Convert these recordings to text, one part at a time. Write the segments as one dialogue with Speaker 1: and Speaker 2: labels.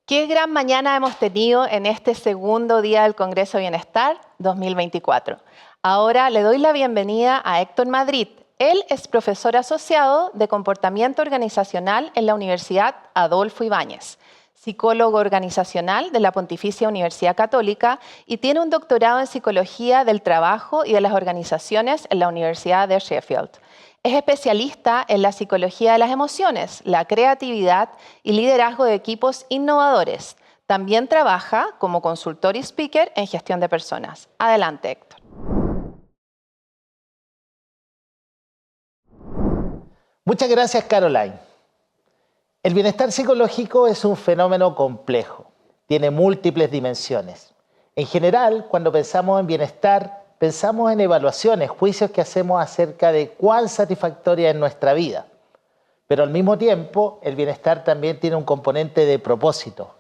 Speaker 1: Qué gran mañana hemos tenido en este segundo día del Congreso de Bienestar 2024. Ahora le doy la bienvenida a Héctor Madrid. Él es profesor asociado de comportamiento organizacional en la Universidad Adolfo Ibáñez, psicólogo organizacional de la Pontificia Universidad Católica y tiene un doctorado en psicología del trabajo y de las organizaciones en la Universidad de Sheffield. Es especialista en la psicología de las emociones, la creatividad y liderazgo de equipos innovadores. También trabaja como consultor y speaker en gestión de personas. Adelante, Héctor.
Speaker 2: Muchas gracias, Caroline. El bienestar psicológico es un fenómeno complejo. Tiene múltiples dimensiones. En general, cuando pensamos en bienestar, pensamos en evaluaciones, juicios que hacemos acerca de cuán satisfactoria es nuestra vida. Pero al mismo tiempo, el bienestar también tiene un componente de propósito.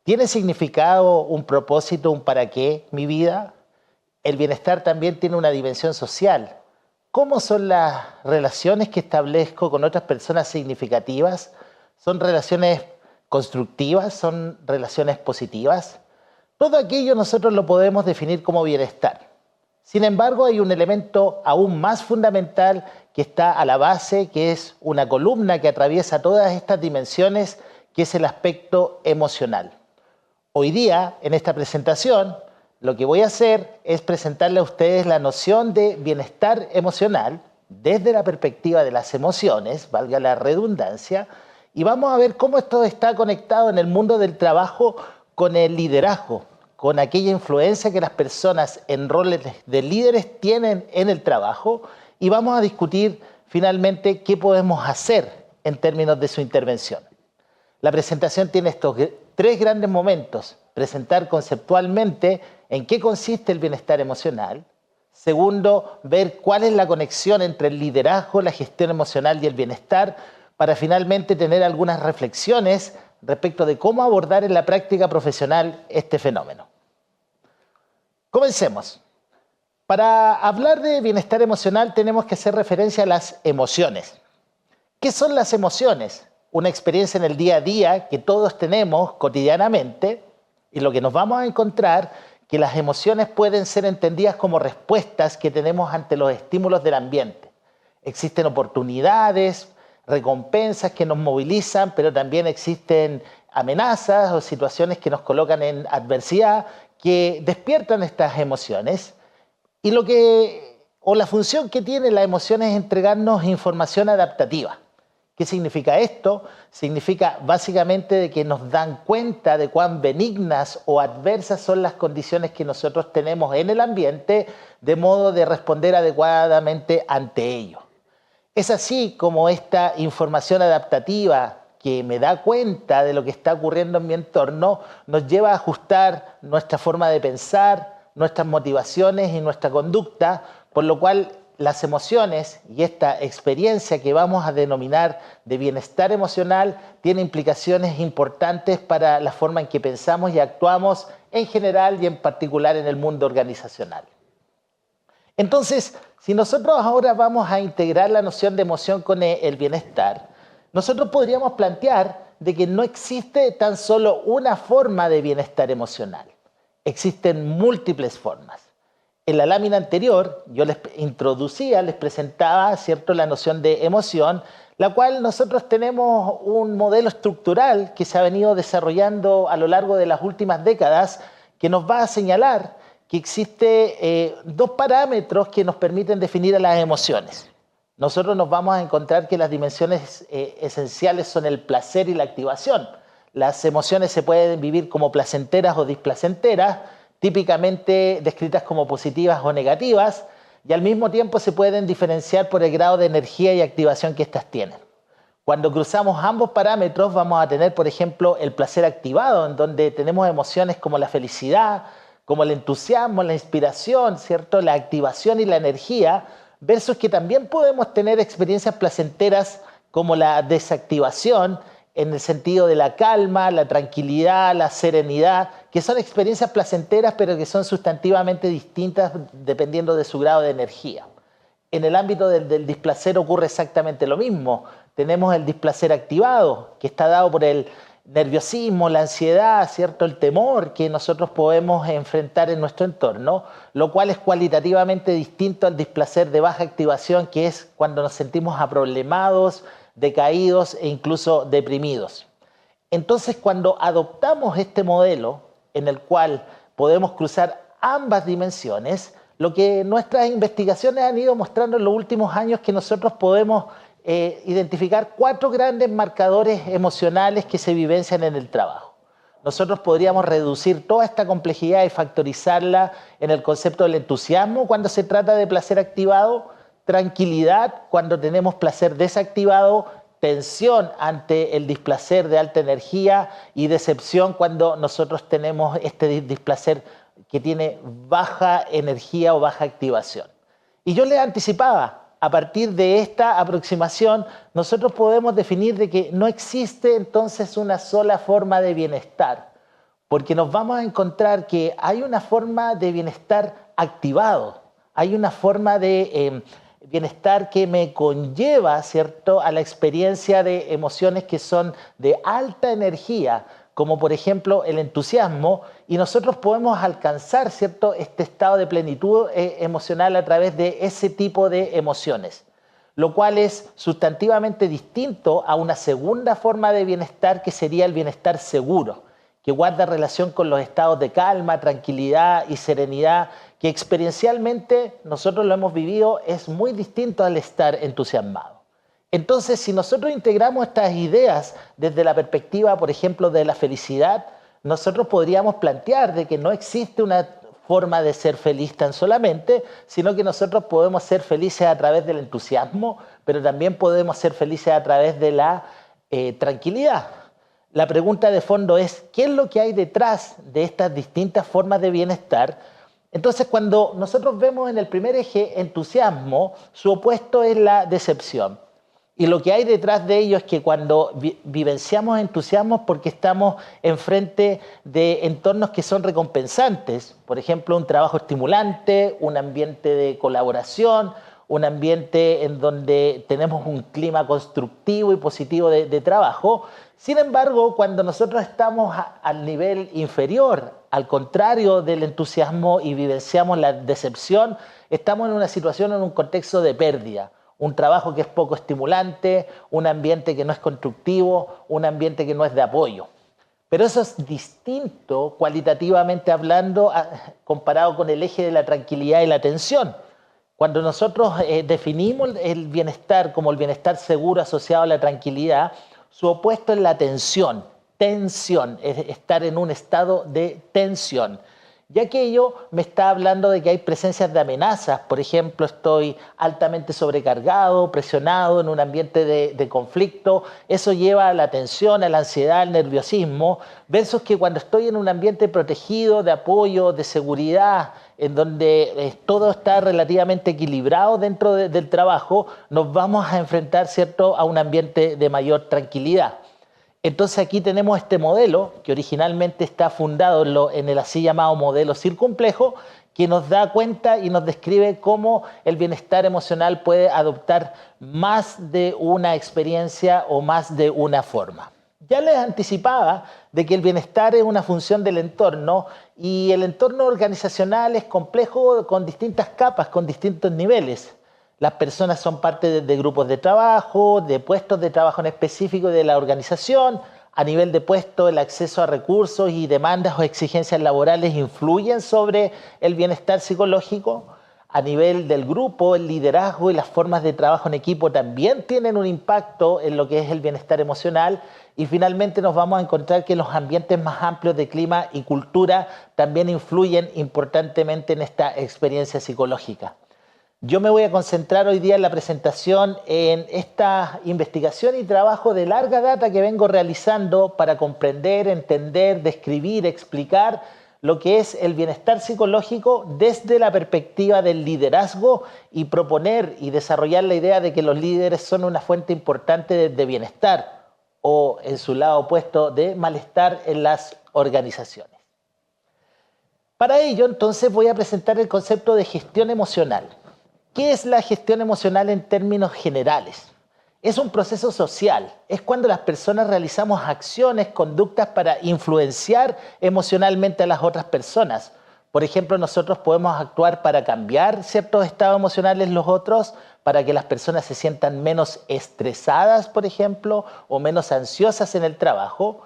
Speaker 2: ¿Tiene significado, un propósito, un para qué mi vida? El bienestar también tiene una dimensión social. ¿Cómo son las relaciones que establezco con otras personas significativas? ¿Son relaciones constructivas? ¿Son relaciones positivas? Todo aquello nosotros lo podemos definir como bienestar. Sin embargo, hay un elemento aún más fundamental que está a la base, que es una columna que atraviesa todas estas dimensiones, que es el aspecto emocional. Hoy día, en esta presentación, lo que voy a hacer es presentarle a ustedes la noción de bienestar emocional desde la perspectiva de las emociones, valga la redundancia, y vamos a ver cómo esto está conectado en el mundo del trabajo con el liderazgo, con aquella influencia que las personas en roles de líderes tienen en el trabajo, y vamos a discutir finalmente qué podemos hacer en términos de su intervención. La presentación tiene estos tres grandes momentos: presentar conceptualmente en qué consiste el bienestar emocional. Segundo, ver cuál es la conexión entre el liderazgo, la gestión emocional y el bienestar, para finalmente tener algunas reflexiones respecto de cómo abordar en la práctica profesional este fenómeno. Comencemos. Para hablar de bienestar emocional tenemos que hacer referencia a las emociones. ¿Qué son las emociones? Una experiencia en el día a día que todos tenemos cotidianamente, y lo que nos vamos a encontrar que las emociones pueden ser entendidas como respuestas que tenemos ante los estímulos del ambiente. Existen oportunidades, recompensas que nos movilizan, pero también existen amenazas o situaciones que nos colocan en adversidad, que despiertan estas emociones. Y la función que tiene la emoción es entregarnos información adaptativa. ¿Qué significa esto? Significa básicamente de que nos dan cuenta de cuán benignas o adversas son las condiciones que nosotros tenemos en el ambiente, de modo de responder adecuadamente ante ello. Es así como esta información adaptativa que me da cuenta de lo que está ocurriendo en mi entorno nos lleva a ajustar nuestra forma de pensar, nuestras motivaciones y nuestra conducta, por lo cual las emociones y esta experiencia que vamos a denominar de bienestar emocional tiene implicaciones importantes para la forma en que pensamos y actuamos en general y en particular en el mundo organizacional. Entonces, si nosotros ahora vamos a integrar la noción de emoción con el bienestar, nosotros podríamos plantear de que no existe tan solo una forma de bienestar emocional. Existen múltiples formas. En la lámina anterior yo les introducía, les presentaba, ¿cierto?, la noción de emoción, la cual nosotros tenemos un modelo estructural que se ha venido desarrollando a lo largo de las últimas décadas, que nos va a señalar que existe dos parámetros que nos permiten definir a las emociones. Nosotros nos vamos a encontrar que las dimensiones esenciales son el placer y la activación. Las emociones se pueden vivir como placenteras o displacenteras, típicamente descritas como positivas o negativas, y al mismo tiempo se pueden diferenciar por el grado de energía y activación que éstas tienen. Cuando cruzamos ambos parámetros vamos a tener, por ejemplo, el placer activado, en donde tenemos emociones como la felicidad, como el entusiasmo, la inspiración, ¿cierto?, la activación y la energía, versus que también podemos tener experiencias placenteras como la desactivación, en el sentido de la calma, la tranquilidad, la serenidad, que son experiencias placenteras pero que son sustantivamente distintas dependiendo de su grado de energía. En el ámbito del displacer ocurre exactamente lo mismo. Tenemos el displacer activado, que está dado por el nerviosismo, la ansiedad, ¿cierto? El temor que nosotros podemos enfrentar en nuestro entorno, lo cual es cualitativamente distinto al displacer de baja activación, que es cuando nos sentimos aproblemados, decaídos e incluso deprimidos. Entonces, cuando adoptamos este modelo en el cual podemos cruzar ambas dimensiones, lo que nuestras investigaciones han ido mostrando en los últimos años es que nosotros podemos identificar 4 grandes marcadores emocionales que se vivencian en el trabajo. Nosotros podríamos reducir toda esta complejidad y factorizarla en el concepto del entusiasmo cuando se trata de placer activado, tranquilidad cuando tenemos placer desactivado, tensión ante el displacer de alta energía y decepción cuando nosotros tenemos este displacer que tiene baja energía o baja activación. Y yo les anticipaba, a partir de esta aproximación, nosotros podemos definir de que no existe entonces una sola forma de bienestar, porque nos vamos a encontrar que hay una forma de bienestar activado, hay una forma de bienestar que me conlleva, ¿cierto?, a la experiencia de emociones que son de alta energía, como por ejemplo el entusiasmo, y nosotros podemos alcanzar, ¿cierto?, este estado de plenitud emocional a través de ese tipo de emociones, lo cual es sustantivamente distinto a una segunda forma de bienestar que sería el bienestar seguro, que guarda relación con los estados de calma, tranquilidad y serenidad, que experiencialmente nosotros lo hemos vivido, es muy distinto al estar entusiasmado. Entonces, si nosotros integramos estas ideas desde la perspectiva, por ejemplo, de la felicidad, nosotros podríamos plantear de que no existe una forma de ser feliz tan solamente, sino que nosotros podemos ser felices a través del entusiasmo, pero también podemos ser felices a través de la tranquilidad. La pregunta de fondo es, ¿qué es lo que hay detrás de estas distintas formas de bienestar? Entonces, cuando nosotros vemos en el primer eje entusiasmo, su opuesto es la decepción. Y lo que hay detrás de ello es que cuando vivenciamos entusiasmo porque estamos enfrente de entornos que son recompensantes, por ejemplo, un trabajo estimulante, un ambiente de colaboración, un ambiente en donde tenemos un clima constructivo y positivo de trabajo. Sin embargo, cuando nosotros estamos al nivel inferior, al contrario del entusiasmo y vivenciamos la decepción, estamos en una situación, en un contexto de pérdida. Un trabajo que es poco estimulante, un ambiente que no es constructivo, un ambiente que no es de apoyo. Pero eso es distinto cualitativamente hablando comparado con el eje de la tranquilidad y la atención. Cuando nosotros definimos el bienestar como el bienestar seguro asociado a la tranquilidad, su opuesto es la tensión. Tensión, es estar en un estado de tensión. Y aquello me está hablando de que hay presencias de amenazas. Por ejemplo, estoy altamente sobrecargado, presionado en un ambiente de conflicto. Eso lleva a la tensión, a la ansiedad, al nerviosismo, versus que cuando estoy en un ambiente protegido, de apoyo, de seguridad, en donde todo está relativamente equilibrado dentro del trabajo, nos vamos a enfrentar, ¿cierto?, a un ambiente de mayor tranquilidad. Entonces aquí tenemos este modelo que originalmente está fundado en el así llamado modelo circunplejo, que nos da cuenta y nos describe cómo el bienestar emocional puede adoptar más de una experiencia o más de una forma. Ya les anticipaba de que el bienestar es una función del entorno y el entorno organizacional es complejo con distintas capas, con distintos niveles. Las personas son parte de grupos de trabajo, de puestos de trabajo en específico de la organización. A nivel de puesto, el acceso a recursos y demandas o exigencias laborales influyen sobre el bienestar psicológico. A nivel del grupo, el liderazgo y las formas de trabajo en equipo también tienen un impacto en lo que es el bienestar emocional. Y finalmente nos vamos a encontrar que los ambientes más amplios de clima y cultura también influyen importantemente en esta experiencia psicológica. Yo me voy a concentrar hoy día en la presentación en esta investigación y trabajo de larga data que vengo realizando para comprender, entender, describir, explicar lo que es el bienestar psicológico desde la perspectiva del liderazgo y proponer y desarrollar la idea de que los líderes son una fuente importante de bienestar o, en su lado opuesto, de malestar en las organizaciones. Para ello, entonces, voy a presentar el concepto de gestión emocional. ¿Qué es la gestión emocional en términos generales? es un proceso social. Es cuando las personas realizamos acciones, conductas para influenciar emocionalmente a las otras personas. Por ejemplo, nosotros podemos actuar para cambiar ciertos estados emocionales en los otros, para que las personas se sientan menos estresadas, por ejemplo, o menos ansiosas en el trabajo.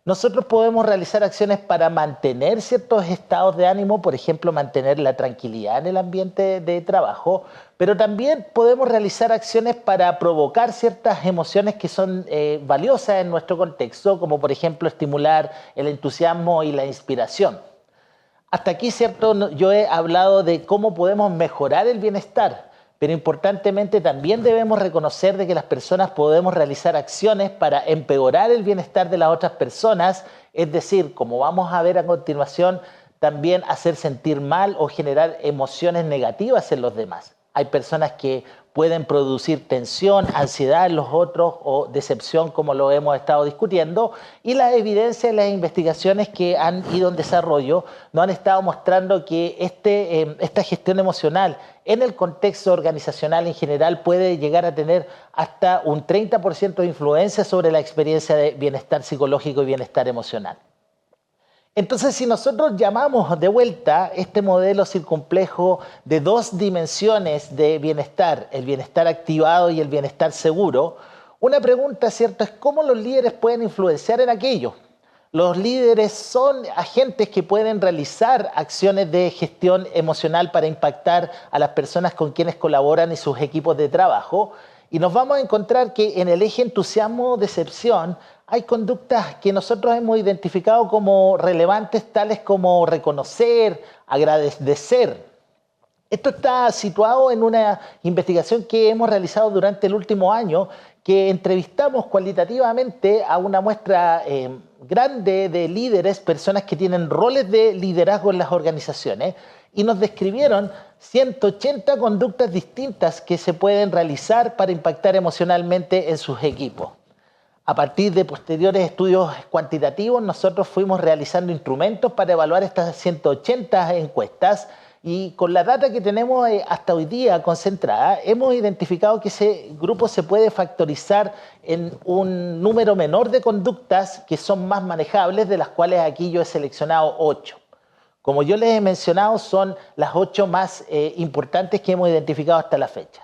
Speaker 2: Nosotros podemos realizar acciones para mantener ciertos estados de ánimo, por ejemplo, mantener la tranquilidad en el ambiente de trabajo, pero también podemos realizar acciones para provocar ciertas emociones que son valiosas en nuestro contexto, como por ejemplo estimular el entusiasmo y la inspiración. Hasta aquí, ¿cierto? Yo he hablado de cómo podemos mejorar el bienestar, pero importantemente también debemos reconocer de que las personas podemos realizar acciones para empeorar el bienestar de las otras personas, es decir, como vamos a ver a continuación, también hacer sentir mal o generar emociones negativas en los demás. Hay personas que pueden producir tensión, ansiedad en los otros o decepción, como lo hemos estado discutiendo, y las evidencias y las investigaciones que han ido en desarrollo nos han estado mostrando que esta gestión emocional en el contexto organizacional en general puede llegar a tener hasta un 30% de influencia sobre la experiencia de bienestar psicológico y bienestar emocional. Entonces, si nosotros llamamos de vuelta este modelo circunplejo de dos dimensiones de bienestar, el bienestar activado y el bienestar seguro, una pregunta, ¿cierto?, es cómo los líderes pueden influenciar en aquello. Los líderes son agentes que pueden realizar acciones de gestión emocional para impactar a las personas con quienes colaboran y sus equipos de trabajo. Y nos vamos a encontrar que en el eje entusiasmo-decepción hay conductas que nosotros hemos identificado como relevantes, tales como reconocer, agradecer. Esto está situado en una investigación que hemos realizado durante el último año, que entrevistamos cualitativamente a una muestra grande de líderes, personas que tienen roles de liderazgo en las organizaciones, y nos describieron 180 conductas distintas que se pueden realizar para impactar emocionalmente en sus equipos. A partir de posteriores estudios cuantitativos, nosotros fuimos realizando instrumentos para evaluar estas 180 encuestas, y con la data que tenemos hasta hoy día concentrada, hemos identificado que ese grupo se puede factorizar en un número menor de conductas que son más manejables, de las cuales aquí yo he seleccionado 8. Como yo les he mencionado, son las 8 más importantes que hemos identificado hasta la fecha.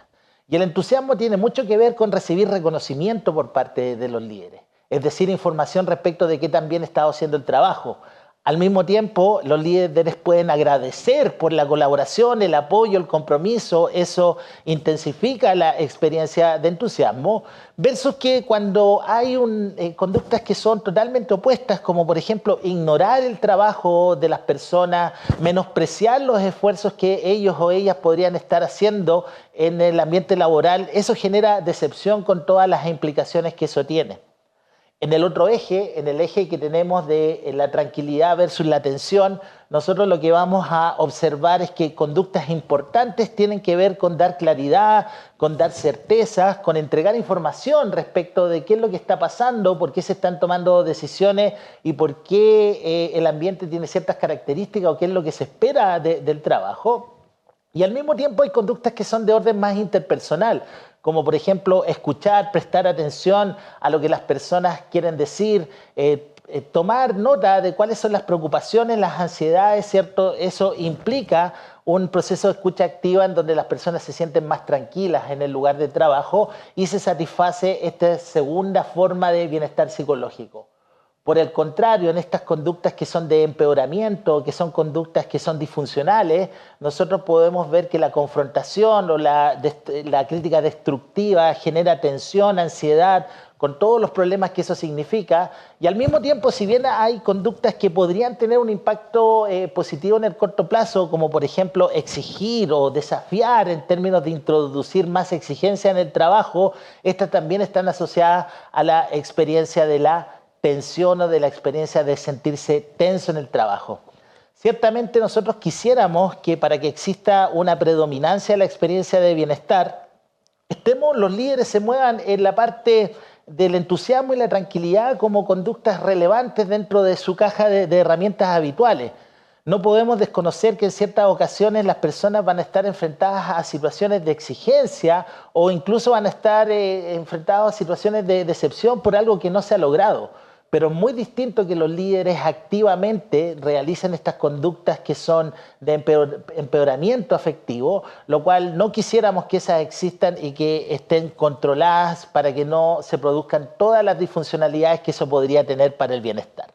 Speaker 2: Y el entusiasmo tiene mucho que ver con recibir reconocimiento por parte de los líderes, es decir, información respecto de qué tan bien está haciendo el trabajo. Al mismo tiempo, los líderes pueden agradecer por la colaboración, el apoyo, el compromiso. Eso intensifica la experiencia de entusiasmo, versus que cuando hay conductas que son totalmente opuestas, como por ejemplo ignorar el trabajo de las personas, menospreciar los esfuerzos que ellos o ellas podrían estar haciendo en el ambiente laboral, eso genera decepción con todas las implicaciones que eso tiene. En el otro eje, en el eje que tenemos de la tranquilidad versus la tensión, nosotros lo que vamos a observar es que conductas importantes tienen que ver con dar claridad, con dar certezas, con entregar información respecto de qué es lo que está pasando, por qué se están tomando decisiones y por qué el ambiente tiene ciertas características o qué es lo que se espera del trabajo. Y al mismo tiempo hay conductas que son de orden más interpersonal, como por ejemplo escuchar, prestar atención a lo que las personas quieren decir, tomar nota de cuáles son las preocupaciones, las ansiedades, ¿cierto? Eso implica un proceso de escucha activa en donde las personas se sienten más tranquilas en el lugar de trabajo y se satisface esta segunda forma de bienestar psicológico. Por el contrario, en estas conductas que son de empeoramiento, que son conductas que son disfuncionales, nosotros podemos ver que la confrontación o la crítica destructiva genera tensión, ansiedad, con todos los problemas que eso significa. Y al mismo tiempo, si bien hay conductas que podrían tener un impacto positivo en el corto plazo, como por ejemplo exigir o desafiar en términos de introducir más exigencia en el trabajo, estas también están asociadas a la experiencia de la tensión o de la experiencia de sentirse tenso en el trabajo. Ciertamente nosotros quisiéramos que para que exista una predominancia de la experiencia de bienestar, los líderes se muevan en la parte del entusiasmo y la tranquilidad como conductas relevantes dentro de su caja de herramientas habituales. No podemos desconocer que en ciertas ocasiones las personas van a estar enfrentadas a situaciones de exigencia o incluso van a estar enfrentadas a situaciones de decepción por algo que no se ha logrado. Pero es muy distinto que los líderes activamente realicen estas conductas que son de empeoramiento afectivo, lo cual no quisiéramos que esas existan y que estén controladas para que no se produzcan todas las disfuncionalidades que eso podría tener para el bienestar.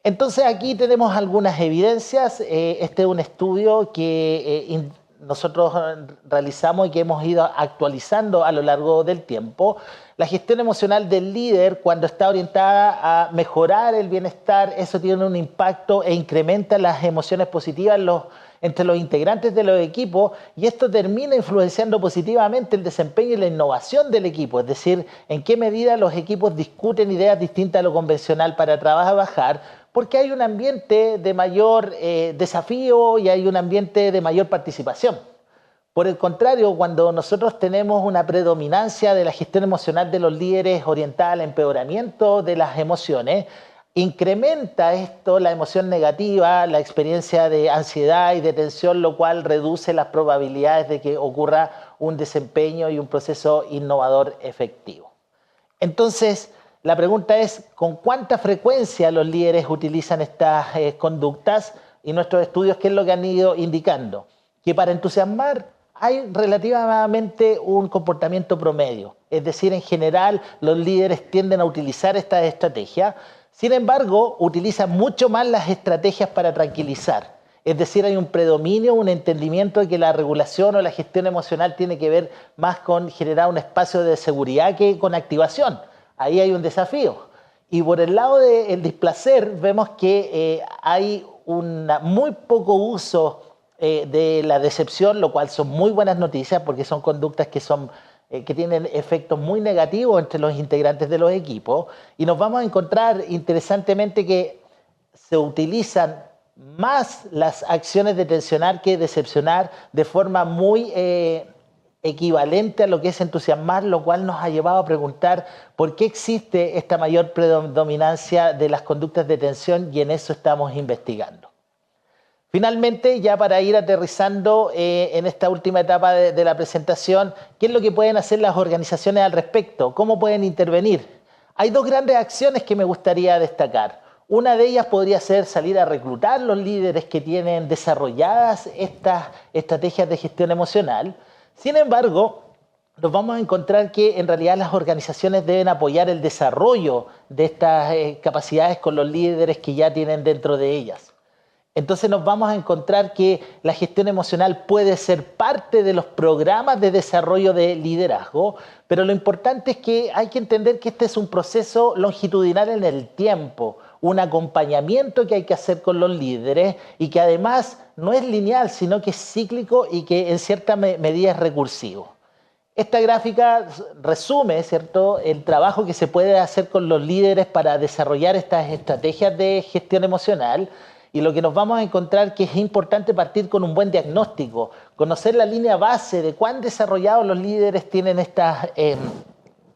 Speaker 2: Entonces aquí tenemos algunas evidencias. Este es un estudio que nosotros realizamos y que hemos ido actualizando a lo largo del tiempo. La gestión emocional del líder, cuando está orientada a mejorar el bienestar, eso tiene un impacto e incrementa las emociones positivas entre los integrantes de los equipos, y esto termina influenciando positivamente el desempeño y la innovación del equipo, es decir, en qué medida los equipos discuten ideas distintas a lo convencional para trabajar, porque hay un ambiente de mayor desafío y hay un ambiente de mayor participación. Por el contrario, cuando nosotros tenemos una predominancia de la gestión emocional de los líderes orientada al empeoramiento de las emociones, incrementa esto la emoción negativa, la experiencia de ansiedad y de tensión, lo cual reduce las probabilidades de que ocurra un desempeño y un proceso innovador efectivo. Entonces, la pregunta es, ¿con cuánta frecuencia los líderes utilizan estas conductas? Y nuestros estudios, ¿qué es lo que han ido indicando? Que para entusiasmar hay relativamente un comportamiento promedio. Es decir, en general, los líderes tienden a utilizar estas estrategias. Sin embargo, utilizan mucho más las estrategias para tranquilizar. Es decir, hay un predominio, un entendimiento de que la regulación o la gestión emocional tiene que ver más con generar un espacio de seguridad que con activación. Ahí hay un desafío. Y por el lado del displacer, vemos que hay un muy poco uso de la decepción, lo cual son muy buenas noticias porque son conductas que tienen efectos muy negativos entre los integrantes de los equipos. Y nos vamos a encontrar interesantemente que se utilizan más las acciones de tensionar que decepcionar de forma muy equivalente a lo que es entusiasmar, lo cual nos ha llevado a preguntar por qué existe esta mayor predominancia de las conductas de tensión, y en eso estamos investigando. Finalmente, ya para ir aterrizando en esta última etapa de la presentación, ¿qué es lo que pueden hacer las organizaciones al respecto? ¿Cómo pueden intervenir? Hay dos grandes acciones que me gustaría destacar. Una de ellas podría ser salir a reclutar los líderes que tienen desarrolladas estas estrategias de gestión emocional. Sin embargo, nos vamos a encontrar que en realidad las organizaciones deben apoyar el desarrollo de estas capacidades con los líderes que ya tienen dentro de ellas. Entonces nos vamos a encontrar que la gestión emocional puede ser parte de los programas de desarrollo de liderazgo, pero lo importante es que hay que entender que este es un proceso longitudinal en el tiempo, un acompañamiento que hay que hacer con los líderes y que además no es lineal, sino que es cíclico y que en cierta medida es recursivo. Esta gráfica resume, ¿cierto?, el trabajo que se puede hacer con los líderes para desarrollar estas estrategias de gestión emocional. Y lo que nos vamos a encontrar que es importante partir con un buen diagnóstico, conocer la línea base de cuán desarrollados los líderes tienen estas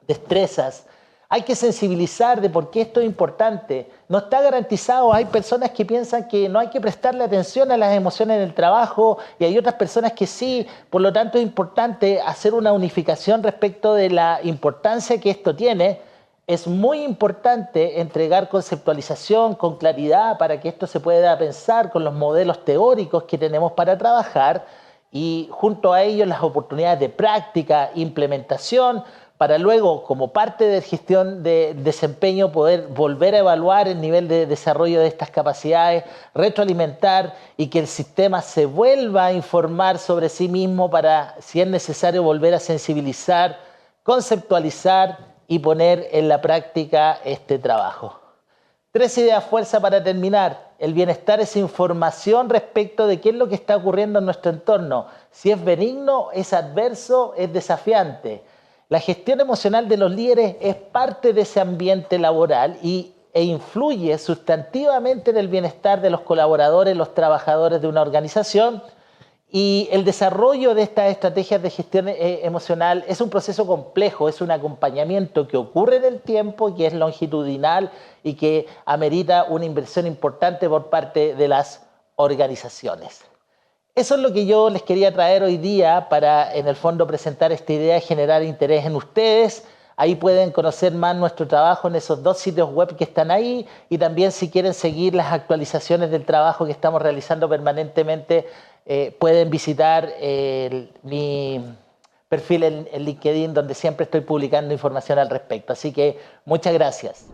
Speaker 2: destrezas. Hay que sensibilizar de por qué esto es importante. No está garantizado, hay personas que piensan que no hay que prestarle atención a las emociones en el trabajo y hay otras personas que sí. Por lo tanto, es importante hacer una unificación respecto de la importancia que esto tiene. Es muy importante entregar conceptualización con claridad para que esto se pueda pensar con los modelos teóricos que tenemos para trabajar y junto a ellos las oportunidades de práctica, implementación, para luego, como parte de gestión de desempeño, poder volver a evaluar el nivel de desarrollo de estas capacidades, retroalimentar y que el sistema se vuelva a informar sobre sí mismo para, si es necesario, volver a sensibilizar, conceptualizar y poner en la práctica este trabajo. 3 ideas fuerza para terminar. El bienestar es información respecto de qué es lo que está ocurriendo en nuestro entorno. Si es benigno, es adverso, es desafiante. La gestión emocional de los líderes es parte de ese ambiente laboral e influye sustantivamente en el bienestar de los colaboradores, los trabajadores de una organización. Y el desarrollo de estas estrategias de gestión emocional es un proceso complejo, es un acompañamiento que ocurre en el tiempo, que es longitudinal y que amerita una inversión importante por parte de las organizaciones. Eso es lo que yo les quería traer hoy día para, en el fondo, presentar esta idea, generar interés en ustedes. Ahí pueden conocer más nuestro trabajo en esos 2 sitios web que están ahí y también si quieren seguir las actualizaciones del trabajo que estamos realizando permanentemente, pueden visitar mi perfil en LinkedIn donde siempre estoy publicando información al respecto. Así que muchas gracias.